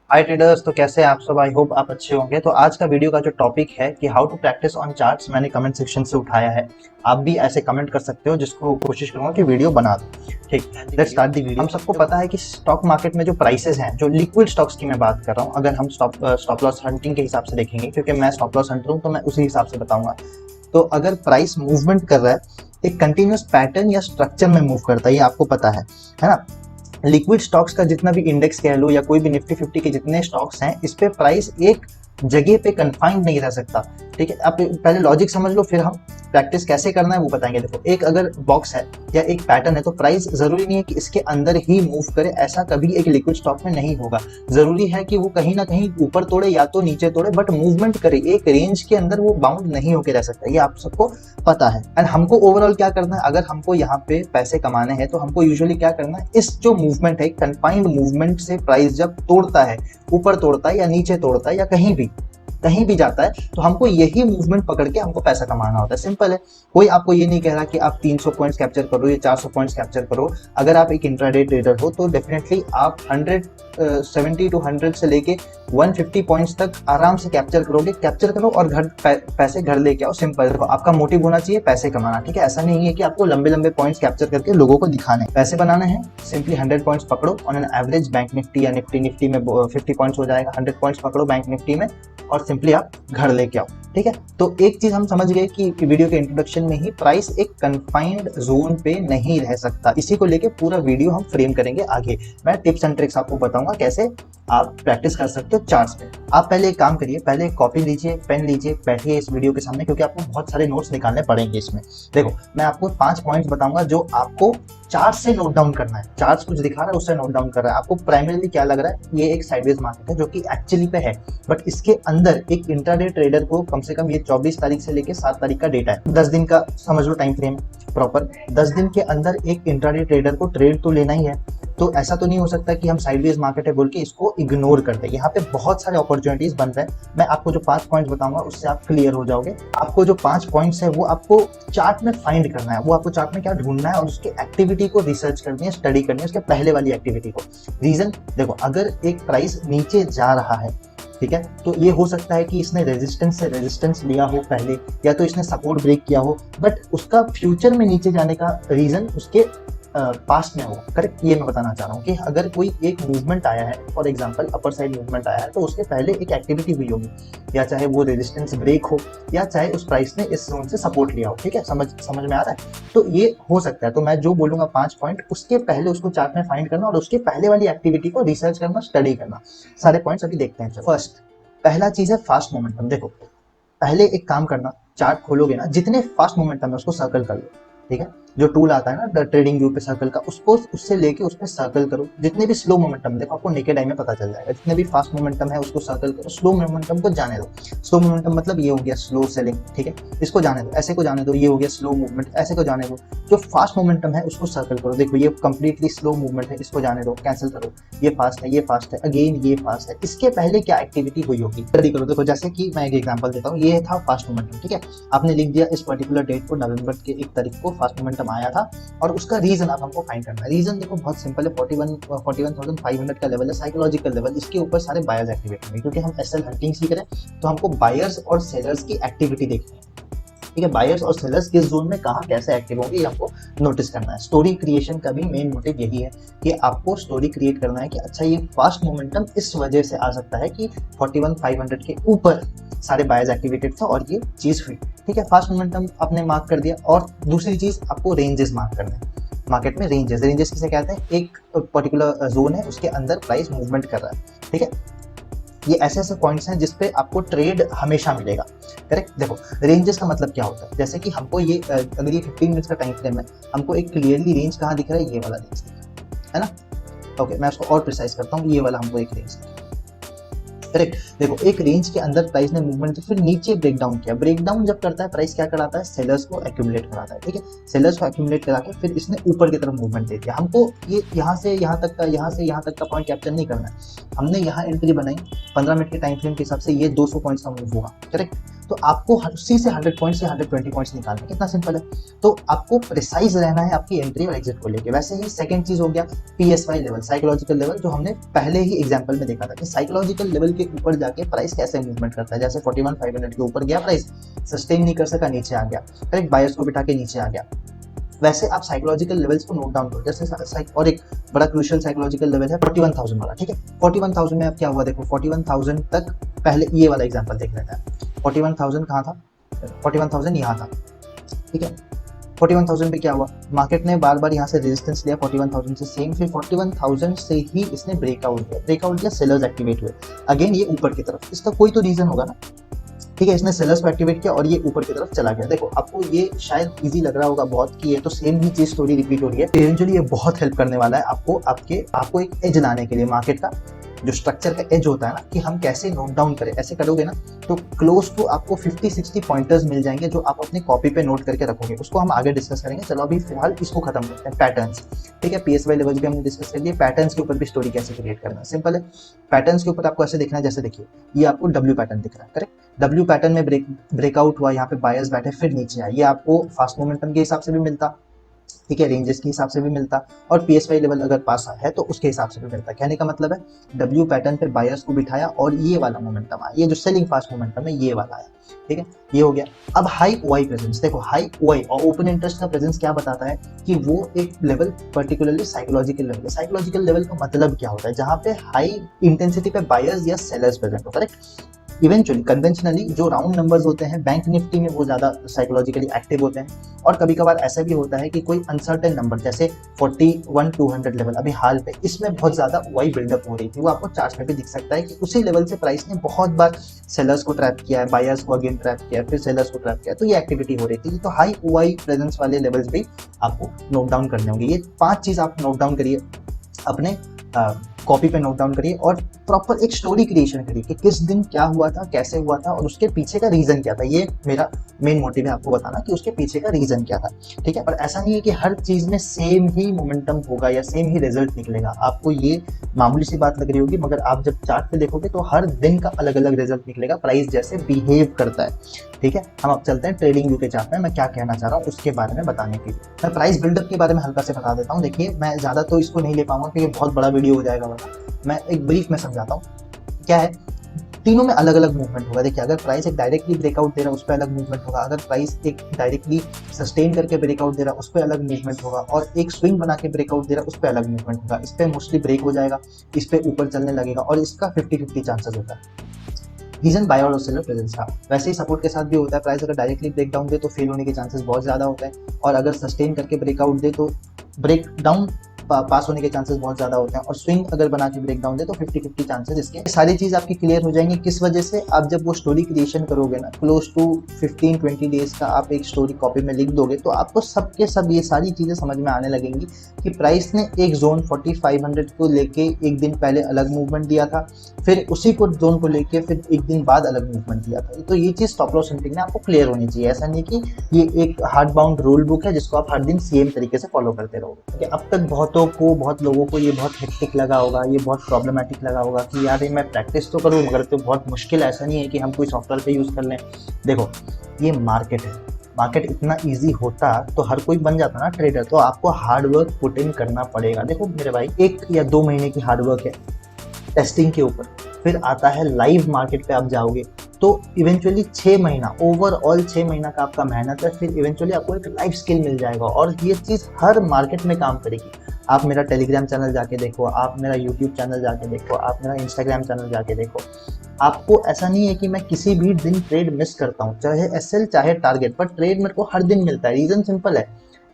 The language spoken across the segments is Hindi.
हाय ट्रेडर्स, तो कैसे हैं आप सब। आई होप आप अच्छे होंगे। तो आज का वीडियो का जो टॉपिक है कि how to practice on charts, मैंने कमेंट सेक्शन से उठाया है। आप भी ऐसे कमेंट कर सकते हो, जिसको कोशिश करूंगा कि वीडियो बना दो। ठीक, लेट्स स्टार्ट दी वीडियो। हम सबको पता है कि स्टॉक मार्केट में जो प्राइसेस हैं, जो लिक्विड स्टॉक्स की मैं बात कर रहा हूँ, अगर हम स्टॉप लॉस हंटिंग के हिसाब से देखेंगे, क्योंकि मैं स्टॉप लॉस हंटर हूँ तो मैं उसी हिसाब से बताऊंगा। तो अगर प्राइस मूवमेंट कर रहा है, एक कंटिन्यूअस पैटर्न या स्ट्रक्चर में मूव करता है, ये आपको पता है ना। लिक्विड स्टॉक्स का जितना भी इंडेक्स कह लो या कोई भी निफ्टी 50 के जितने स्टॉक्स हैं, इस पे प्राइस एक जगह पे कन्फाइंड नहीं रह सकता। ठीक है, आप पहले लॉजिक समझ लो, फिर हम प्रैक्टिस कैसे करना है वो बताएंगे। देखो, एक अगर बॉक्स है या एक पैटर्न है, तो प्राइस जरूरी नहीं है कि इसके अंदर ही मूव करे, ऐसा कभी एक लिक्विड स्टॉक में नहीं होगा। जरूरी है कि वो कहीं ना कहीं ऊपर तोड़े या तो नीचे तोड़े, बट मूवमेंट करे, एक रेंज के अंदर वो बाउंड नहीं होकर रह सकता। ये आप सबको पता है। एंड हमको ओवरऑल क्या करना है, अगर हमको यहाँ पे पैसे कमाने हैं तो हमको यूजुअली क्या करना है, इस जो मूवमेंट है, कंफाइंड मूवमेंट से प्राइस जब तोड़ता है, ऊपर तोड़ता है या नीचे तोड़ता है या कहीं भी जाता है, तो हमको यही मूवमेंट पकड़ के हमको पैसा कमाना होता है। सिंपल है। कोई आपको ये नहीं कह रहा कि आप 300 पॉइंट्स कैप्चर करो या 400 पॉइंट्स कैप्चर करो। अगर आप एक इंट्राडे ट्रेडर हो तो डेफिनेटली आप 70 टू 100 से लेके 150 पॉइंट्स तक आराम से कैप्चर करोगे। कैप्चर करो और पैसे घर लेके आओ। सिंपल। आपका मोटिव होना चाहिए पैसे कमाना। ठीक है, ऐसा नहीं है कि आपको लंबे लंबे पॉइंट्स कैप्चर करके लोगों को दिखाने, पैसे बनाने हैं। सिंपली 100 पॉइंट्स पकड़ो on an average. Bank Nifty या निफ्टी में 50 पॉइंट्स हो जाएगा। 100 पॉइंट्स पकड़ो बैंक निफ्टी में और सिंपली आप घर लेके आओ। ठीक है, तो एक चीज हम समझ गए कि वीडियो के इंट्रोडक्शन में ही प्राइस एक कन्फाइंड जोन पे नहीं रह सकता। इसी को लेके पूरा वीडियो हम फ्रेम करेंगे आगे। मैं टिप्स एंड ट्रिक्स आपको बताऊंगा कैसे आप प्रैक्टिस कर सकते हो चार्ट्स पे। आप पहले एक काम करिए, पहले एक कॉपी लीजिए, पेन लीजिए, बैठिए इस वीडियो के सामने, क्योंकि आपको बहुत सारे नोट्स निकालने पड़ेंगे इसमें। देखो, मैं आपको 5 पॉइंट्स बताऊंगा जो आपको चार्ट से नोट डाउन करना है। चार्ट कुछ दिखा रहा है, उससे नोट डाउन कर रहा है। आपको प्राइमरीली क्या लग रहा है, ये एक साइडवेज मार्केट है, जो कि एक्चुअली पे है, बट इसके अंदर एक इंट्राडे ट्रेडर को कम से कम ये 24 तारीख से लेके 7 तारीख का डेटा है, 10 दिन का समझ लो टाइम फ्रेम प्रॉपर। 10 दिन के अंदर एक इंट्राडे ट्रेडर को ट्रेड तो लेना ही है। तो ऐसा तो नहीं हो सकता कि हम साइडवेज मार्केट है बोल के इसको इग्नोर कर दें। यहाँ पे बहुत सारे अपॉर्चुनिटीज बन रहे हैं। मैं आपको जो 5 पॉइंट्स बताऊंगा उससे आप क्लियर हो जाओगे। आपको जो 5 पॉइंट्स है वो आपको चार्ट में फाइंड करना है। वो आपको चार्ट में क्या ढूंढना है और उसकी एक्टिविटी को रिसर्च करनी है, स्टडी करनी है, उसके पहले वाली एक्टिविटी को। रीजन देखो, अगर एक प्राइस नीचे जा रहा है, ठीक है, तो ये हो सकता है कि इसने रेजिस्टेंस से रेजिस्टेंस लिया हो पहले, या तो इसने सपोर्ट ब्रेक किया हो, बट उसका फ्यूचर में नीचे जाने का रीजन उसके पास्ट में हो। करेक्ट, ये मैं बताना चाह रहा हूँ कि अगर कोई एक मूवमेंट आया है, for example upper side movement आया है, तो उसके पहले एक एक्टिविटी हुई होगी, या चाहे वो रेजिस्टेंस ब्रेक हो या चाहे उस प्राइस ने इस जोन से सपोर्ट लिया हो। ठीक है, समझ में आ रहा है। तो ये हो सकता है। तो मैं जो बोलूंगा 5 पॉइंट, उसके पहले उसको चार्ट में फाइंड करना और उसके पहले वाली एक्टिविटी को रिसर्च करना, स्टडी करना। सारे पॉइंट्स अभी देखते हैं। फर्स्ट, पहला चीज है फास्ट मोमेंटम। देखो, पहले एक काम करना, चार्ट खोलोगे ना, जितने फास्ट मोमेंटम है उसको सर्कल कर लो। ठीक है, जो टूल आता है ना ट्रेडिंग व्यू पे सर्कल का, उसको उससे लेके उस पर सर्कल करो। जितने भी स्लो मोमेंटम, देखो आपको नेकेड आई में पता चल जाएगा। जितने भी फास्ट मोमेंटम है उसको सर्कल करो, स्लो मोमेंटम को जाने दो। स्लो मोमेंटम मतलब ये हो गया स्लो सेलिंग। ठीक है, इसको जाने दो, ऐसे को जाने दो, ये हो गया स्लो मूवमेंट, ऐसे को जाने दो। जो फास्ट मोमेंटम है उसको सर्कल करो। देखो, ये कंप्लीटली स्लो मूवमेंट है, इसको जाने दो, कैंसिल करो। ये फास्ट है, ये फास्ट है, अगेन ये फास्ट है। इसके पहले क्या एक्टिविटी हुई होगी, जल्दी करो। देखो, जैसे कि मैं एक एग्जांपल देता हूँ, ये था फास्ट मोमेंटम। ठीक है, आपने लिख दिया इस पर्टिकुलर डेट को, नवंबर के 1 तारीख को फास्ट मोमेंटम आया था, और उसका रीजन आप हमको फाइंड करना है। रीजन देखो बहुत सिंपल है, 41,500 का लेवल है, साइकोलॉजिकल लेवल। इसके ऊपर सारे बायर्स एक्टिवेट होंगे, क्योंकि हम एसएल हंटिंग सीख रहे हैं, तो हमको बायर्स और सेलर्स की एक्टिविटी देखनी है। ठीक है, बायर्स और सेलर्स किस जोन में कहाँ कैसे एक्टिव होंगे, ये आपको नोटिस करना है। स्टोरी क्रिएशन का भी मेन मोटिव यही है कि आपको स्टोरी क्रिएट करना है कि अच्छा, ये फास्ट मोमेंटम इस वजह से आ सकता है कि 41,500 के ऊपर सारे बायर्स एक्टिवेटेड था और ये चीज हुई। ठीक है, फास्ट मोमेंटम आपने मार्क कर दिया। और दूसरी चीज, आपको रेंजेस मार्क करने हैं। मार्केट में रेंजेस किसे कहते हैं, एक पर्टिकुलर जोन है, उसके अंदर प्राइस मूवमेंट कर रहा है। ठीक है, ये ऐसे ऐसे पॉइंट्स हैं जिसपे आपको ट्रेड हमेशा मिलेगा। करेक्ट, देखो रेंजेस का मतलब क्या होता है, जैसे कि हमको ये अगर ये 15 मिनट्स का टाइम फ्रेम है, हमको एक क्लियरली रेंज कहाँ दिख रहा है, ये वाला रेंज है ना। ओके, मैं उसको और प्रिसाइज करता हूँ, ये वाला हमको एक रेंज। करेक्ट, देखो एक रेंज के अंदर प्राइस ने मूवमेंट फिर नीचे ब्रेकडाउन किया। ब्रेकडाउन जब करता है प्राइस क्या कराता है, सेलर्स को एक्यूमुलेट कराता है। ठीक है, सेलर्स को एक्यूमुलेट करा के फिर इसने ऊपर की तरफ मूवमेंट दे दिया। हमको ये यहाँ से यहाँ तक का, यहाँ से यहाँ तक का पॉइंट कैप्चर नहीं करना है। हमने यहाँ एंट्री बनाई 15 मिनट के टाइम फ्रेम के हिसाब से, ये 200 पॉइंट्स का मूव हुआ। करेक्ट, तो आपको उसी से 100 पॉइंट्स या 120 पॉइंट्स निकालना, कितना सिंपल है। तो आपको प्रिसाइज रहना है आपकी एंट्री और एग्जिट को लेके। वैसे ही सेकंड चीज हो गया PSY लेवल, साइकोलॉजिकल लेवल, जो हमने पहले ही एग्जांपल में देखा था कि साइकोलॉजिकल लेवल के ऊपर जाके प्राइस कैसे मूवमेंट करता है। जैसे 41,500 के ऊपर गया प्राइस, सस्टेन नहीं कर सका, नीचे आ गया, करेक्ट, बायर्स को बिठा के नीचे आ गया। वैसे आप साइकोलॉजिकल लेवल्स को नोट डाउन करो। जैसे और एक बड़ा क्रूशियल साइकोलॉजिकल लेवल है 41,000 वाला, ठीक है। 41,000 में अब क्या हुआ, देखो 41,000 तक, पहले ये वाला एग्जांपल देख लेते हैं। 41,000 कहाँ था, 41,000 यहाँ था, ठीक है। 41,000 पे क्या हुआ, मार्केट ने बार बार यहाँ से रेजिस्टेंस लिया 41,000 से सेम, फिर 41,000 से ही इसने ब्रेकआउट किया, सेलर्स एक्टिवेट हुए अगेन ये ऊपर की तरफ। इसका कोई तो रीजन होगा ना, ठीक है। इसने सेलर्स को एक्टिवेट किया और ये ऊपर की तरफ चला गया। देखो आपको ये शायद इजी लग रहा होगा बहुत कि ये तो सेम ही चीज स्टोरी रिपीट हो रही है। इवेंचुअली ये बहुत हेल्प करने वाला है आपको एक एज लाने के लिए। मार्केट का जो स्ट्रक्चर का एज होता है ना, कि हम कैसे नोट डाउन करें, ऐसे करोगे ना तो क्लोज टू आपको 50-60 पॉइंटर्स मिल जाएंगे जो आप अपनी कॉपी पे नोट करके रखोगे। उसको हम आगे डिस्कस करेंगे। चलो अभी फिलहाल इसको खत्म करते हैं, पैटर्न्स, ठीक है। PSY लेवल भी हमने डिस्कस कर लिया, पैटर्न्स के ऊपर भी स्टोरी कैसे क्रिएट करना है, सिंपल है। पैटर्न्स के ऊपर आपको ऐसे देखना है, जैसे देखिए ये आपको W पैटर्न दिख रहा है, करेक्ट। W पैटर्न में ब्रेकआउट हुआ, यहाँ पे बायर्स बैठे, फिर नीचे आए, ये आपको फास्ट मोमेंटम के हिसाब से भी मिलता, ठीक है, रेंजेस के हिसाब से भी मिलता, और PSY लेवल अगर पास है तो उसके हिसाब से भी मिलता। कहने का मतलब है W पैटर्न पे बायर्स को बिठाया और ये वाला मोमेंटम आया, ये जो सेलिंग फास्ट मोमेंटम है ये वाला आया, ठीक है, ये हो गया। अब हाई OI प्रेजेंस, देखो हाई OI और ओपन इंटरेस्ट का प्रेजेंस क्या बताता है कि वो एक लेवल पर्टिकुलरली साइकोलॉजिकल लेवल है। साइकोलॉजिकल लेवल का मतलब क्या होता है, जहां पे हाई इंटेंसिटी पे बायर्स या सेलर्स प्रेजेंट हो, करेक्ट। इवेंचुअली कन्वेंशनली जो राउंड नंबर्स होते हैं बैंक निफ्टी में वो ज्यादा साइकोलॉजिकली एक्टिव होते हैं, और कभी कभार ऐसा भी होता है कि कोई अनसर्टेन नंबर जैसे 41,200 लेवल अभी हाल पे इसमें बहुत ज्यादा OI बिल्डअप हो रही थी, वो आपको चार्ट में भी दिख सकता है कि उसी लेवल से प्राइस ने बहुत बार सेलर्स को ट्रैप किया है, बायर्स को अगेन ट्रैप किया, फिर सेलर्स को ट्रैप किया, तो ये एक्टिविटी हो रही थी। तो हाई OI प्रेजेंस वाले लेवल्स भी आपको नोट डाउन करने होंगे। ये 5 चीज आप नोट डाउन करिए, अपने कॉपी पे नोट डाउन करिए और प्रॉपर एक स्टोरी क्रिएशन करिए कि किस दिन क्या हुआ था, कैसे हुआ था और उसके पीछे का रीजन क्या था। ये मेरा मेन मोटिव है आपको बताना कि उसके पीछे का रीजन क्या था, ठीक है। पर ऐसा नहीं है कि हर चीज में सेम ही मोमेंटम होगा या सेम ही रिजल्ट निकलेगा। आपको ये मामूली सी बात लग रही होगी, मगर आप जब चार्ट पे देखोगे तो हर दिन का अलग अलग रिजल्ट निकलेगा, प्राइस जैसे बिहेव करता है, ठीक है। हम अब चलते हैं ट्रेडिंग व्यू के चार्ट में, मैं क्या कहना चाह रहा हूँ उसके बारे में बताने के लिए। मैं प्राइस बिल्डअप के बारे में हल्का से बता देता हूँ। देखिए मैं ज्यादा तो इसको नहीं ले पाऊंगा क्योंकि बहुत बड़ा वीडियो हो जाएगा, मैं एक ब्रीफ में समझाता हूँ। क्या है, तीनों में अलग अलग मूवमेंट होगा। देखिए अगर प्राइस एक डायरेक्टली ब्रेकआउट दे रहा है उस पर अलग मूवमेंट होगा, अगर प्राइस एक डायरेक्टली सस्टेन करके ब्रेकआउट दे रहा है उस पर अलग मूवमेंट होगा, और एक स्विंग बना के ब्रेकआउट दे रहा है उस पर अलग मूवमेंट होगा। इस पर मोस्टली ब्रेक हो जाएगा, इस पर ऊपर चलने लगेगा, और इसका 50-50 चांसेस होता है। रीजन बाय और सेलर प्रेजेंस था। वैसे ही सपोर्ट के साथ भी होता है, प्राइस अगर डायरेक्टली ब्रेक डाउन दे तो फेल होने के चांसेस बहुत ज्यादा होते हैं, और अगर सस्टेन करके ब्रेकआउट दे तो ब्रेक डाउन पास होने के चांसेस बहुत ज्यादा होते हैं, और स्विंग अगर बना के ब्रेक डाउन दे तो 50-50 चांसेस इसके। सारी चीज आपकी क्लियर हो जाएंगी। किस वजह से, आप जब वो स्टोरी क्रिएशन करोगे ना, क्लोज टू 15-20 डेज का आप एक स्टोरी कॉपी में लिख दोगे तो आपको सब के सब ये सारी चीजें समझ में आने लगेंगी कि प्राइस ने एक जोन 4500 को लेके एक दिन पहले अलग मूवमेंट दिया था, फिर उसी को जोन को लेके फिर एक दिन बाद अलग मूवमेंट दिया था। तो ये चीज स्टॉप लॉस एंट्री में आपको क्लियर होनी चाहिए। ऐसा नहीं कि ये एक हार्ड बाउंड रूल बुक है जिसको आप हर दिन सेम तरीके से फॉलो करते रहोगे। अब तक बहुत लोगों को ये बहुत हेक्टिक लगा होगा, ये बहुत प्रॉब्लमेटिक लगा होगा कि यार मैं प्रैक्टिस तो करूँ मगर तो बहुत मुश्किल। ऐसा नहीं है कि हम कोई सॉफ्टवेयर पे यूज कर लें। देखो ये मार्केट है, मार्केट इतना इजी होता तो हर कोई बन जाता ना ट्रेडर। तो आपको हार्डवर्क पुट इन करना पड़ेगा। देखो मेरे भाई 1 या 2 महीने की हार्डवर्क है टेस्टिंग के ऊपर, फिर आता है लाइव मार्केट पे आप जाओगे तो इवेंचुअली 6 महीना, ओवरऑल 6 महीना का आपका मेहनत है, फिर इवेंचुअली आपको एक लाइफ स्किल मिल जाएगा, और ये चीज़ हर मार्केट में काम करेगी। आप मेरा टेलीग्राम चैनल जाके देखो, आप मेरा यूट्यूब चैनल जाके देखो, आप मेरा इंस्टाग्राम चैनल जाके देखो। आपको ऐसा नहीं है कि मैं किसी भी दिन ट्रेड मिस करता हूँ, चाहे एसएल चाहे टारगेट, पर ट्रेड मेरे को हर दिन मिलता है। रीजन सिंपल है,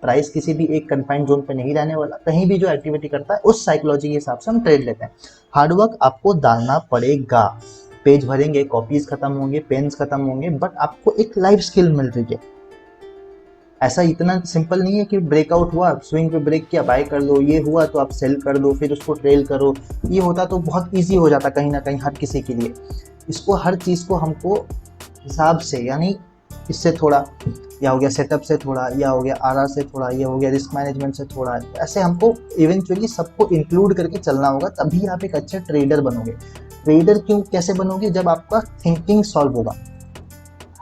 प्राइस किसी भी एक कन्फाइंड जोन पे नहीं रहने वाला, कहीं भी जो एक्टिविटी करता है उस साइकोलॉजी के हिसाब से हम ट्रेड लेते हैं। हार्डवर्क आपको डालना पड़ेगा। पेज भरेंगे, कॉपीज खत्म होंगे, पेन्स खत्म होंगे, बट आपको एक लाइफ स्किल मिल रही है। ऐसा इतना सिंपल नहीं है कि ब्रेकआउट हुआ, स्विंग पे ब्रेक किया, बाय कर लो, ये हुआ तो आप सेल कर दो, फिर उसको ट्रेल करो। ये होता तो बहुत इजी हो जाता कहीं ना कहीं हर किसी के लिए। इसको हर चीज़ को हमको हिसाब से, यानी इससे थोड़ा, या हो गया सेटअप से थोड़ा, या हो गया आरआर से थोड़ा, या हो गया रिस्क मैनेजमेंट से थोड़ा, ऐसे हमको इवेंचुअली सबको इंक्लूड करके चलना होगा, तभी आप एक अच्छे ट्रेडर बनोगे। ट्रेडर क्यों, कैसे बनोगे, जब आपका थिंकिंग सॉल्व होगा।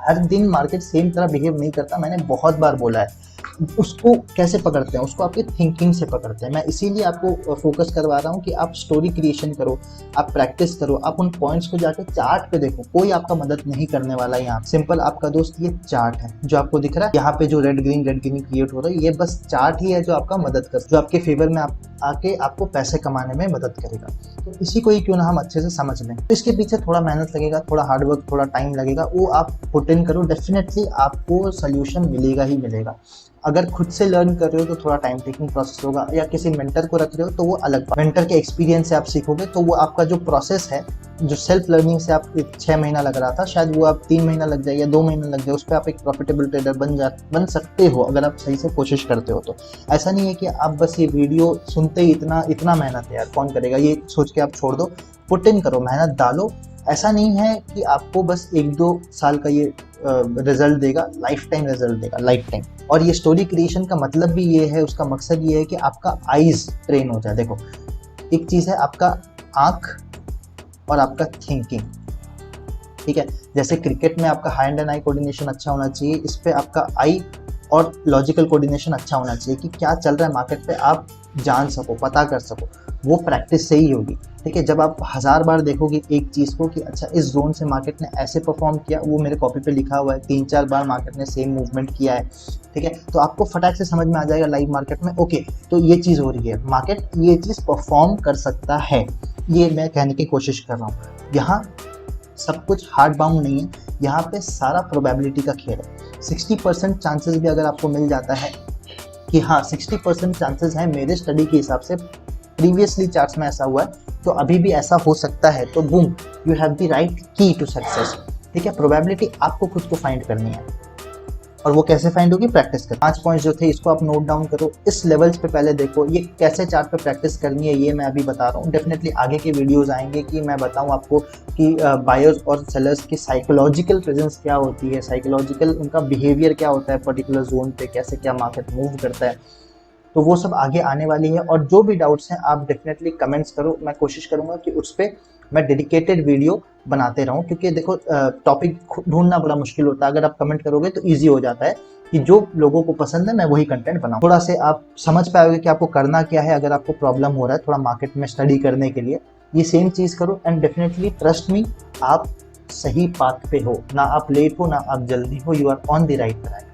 हर दिन मार्केट सेम तरह बिहेव नहीं करता, मैंने बहुत बार बोला है। उसको कैसे पकड़ते हैं, उसको आपकी थिंकिंग से पकड़ते हैं। मैं इसीलिए आपको फोकस करवा रहा हूँ कि आप स्टोरी क्रिएशन करो, आप प्रैक्टिस करो, आप उन पॉइंट्स को जाके चार्ट पे देखो। कोई आपका मदद नहीं करने वाला है यहाँ। सिंपल आपका दोस्त ये चार्ट है जो आपको दिख रहा है यहाँ पे, जो रेड ग्रीन क्रिएट हो रहा है, ये बस चार्ट ही है जो आपका मदद कर, जो आपके फेवर में आके आपको पैसे कमाने में मदद करेगा। तो इसी को ही क्यों ना हम अच्छे से समझ लें। तो इसके पीछे थोड़ा मेहनत लगेगा, थोड़ा हार्डवर्क, थोड़ा टाइम लगेगा, वो आप पुट इन करो, डेफिनेटली आपको सोल्यूशन मिलेगा ही मिलेगा। अगर खुद से लर्न कर रहे हो तो थोड़ा टाइम टेकिंग प्रोसेस होगा, या किसी मेंटर को रख रहे हो तो वो अलग, मेंटर के एक्सपीरियंस से आप सीखोगे। तो वो आपका जो प्रोसेस है, जो सेल्फ लर्निंग से आप 6 महीना लग रहा था, शायद वो आप 3 महीना लग जाए या 2 महीना लग जाए, उस पर आप एक प्रॉफिटेबल ट्रेडर बन सकते हो अगर आप सही से कोशिश करते हो। तो ऐसा नहीं है कि आप बस ये वीडियो सुनते ही इतना मेहनत है यार कौन करेगा, ये सोच के आप छोड़ दो। पुट इन करो, मेहनत डालो। ऐसा नहीं है कि आपको बस 1-2 साल का ये रिजल्ट देगा, लाइफ टाइम रिजल्ट देगा, लाइफ टाइम। और ये स्टोरी क्रिएशन का मतलब भी ये है, उसका मकसद ये है कि आपका आईज ट्रेन हो जाए। देखो, एक चीज़ है आपका आँख और आपका थिंकिंग, ठीक है। जैसे क्रिकेट में आपका हैंड एंड आई कोऑर्डिनेशन अच्छा होना चाहिए, इस पे आपका आई और लॉजिकल कोऑर्डिनेशन अच्छा होना चाहिए कि क्या चल रहा है मार्केट पे, आप जान सको, पता कर सको। वो प्रैक्टिस से ही होगी, ठीक है। जब आप 1000 बार देखोगे एक चीज़ को कि अच्छा इस जोन से मार्केट ने ऐसे परफॉर्म किया, वो मेरे कॉपी पे लिखा हुआ है, 3-4 बार मार्केट ने सेम मूवमेंट किया है, ठीक है, तो आपको फटाक से समझ में आ जाएगा लाइव मार्केट में, ओके तो ये चीज़ हो रही है, मार्केट ये चीज़ परफॉर्म कर सकता है। ये मैं कहने की कोशिश कर रहा हूँ। यहाँ सब कुछ हार्ड बाउंड नहीं है, यहाँ पे सारा प्रोबेबिलिटी का खेल है। 60% चांसेस भी अगर आपको मिल जाता है कि हाँ 60% चांसेस हैं मेरे स्टडी के हिसाब से, प्रीवियसली चार्ट्स में ऐसा हुआ है, तो अभी भी ऐसा हो सकता है, तो boom, you have the right की टू सक्सेस, ठीक है। प्रोबेबिलिटी आपको खुद को फाइंड करनी है, और वो कैसे फाइंड होगी, प्रैक्टिस कर। 5 पॉइंट्स जो थे इसको आप नोट डाउन करो, इस लेवल्स पे पहले देखो ये कैसे चार्ट पे प्रैक्टिस करनी है, ये मैं अभी बता रहा हूँ। डेफिनेटली आगे के वीडियोस आएंगे कि मैं बताऊँ आपको कि बायर्स और सेलर्स की साइकोलॉजिकल प्रेजेंस क्या होती है, साइकोलॉजिकल उनका बिहेवियर क्या होता है पर्टिकुलर जोन पे, कैसे क्या मार्केट मूव करता है, तो वो सब आगे आने वाली है। और जो भी डाउट्स हैं आप डेफिनेटली कमेंट्स करो, मैं कोशिश करूँगा कि उस पर मैं डेडिकेटेड वीडियो बनाते रहूं, क्योंकि देखो टॉपिक ढूंढना बड़ा मुश्किल होता है, अगर आप कमेंट करोगे तो इजी हो जाता है कि जो लोगों को पसंद है मैं वही कंटेंट बनाऊं। थोड़ा से आप समझ पाओगे कि आपको करना क्या है अगर आपको प्रॉब्लम हो रहा है थोड़ा मार्केट में स्टडी करने के लिए। ये सेम चीज़ करो एंड डेफिनेटली ट्रस्ट मी, आप सही पाथ पे हो, ना आप लेट हो ना आप जल्दी हो, you are on the right track.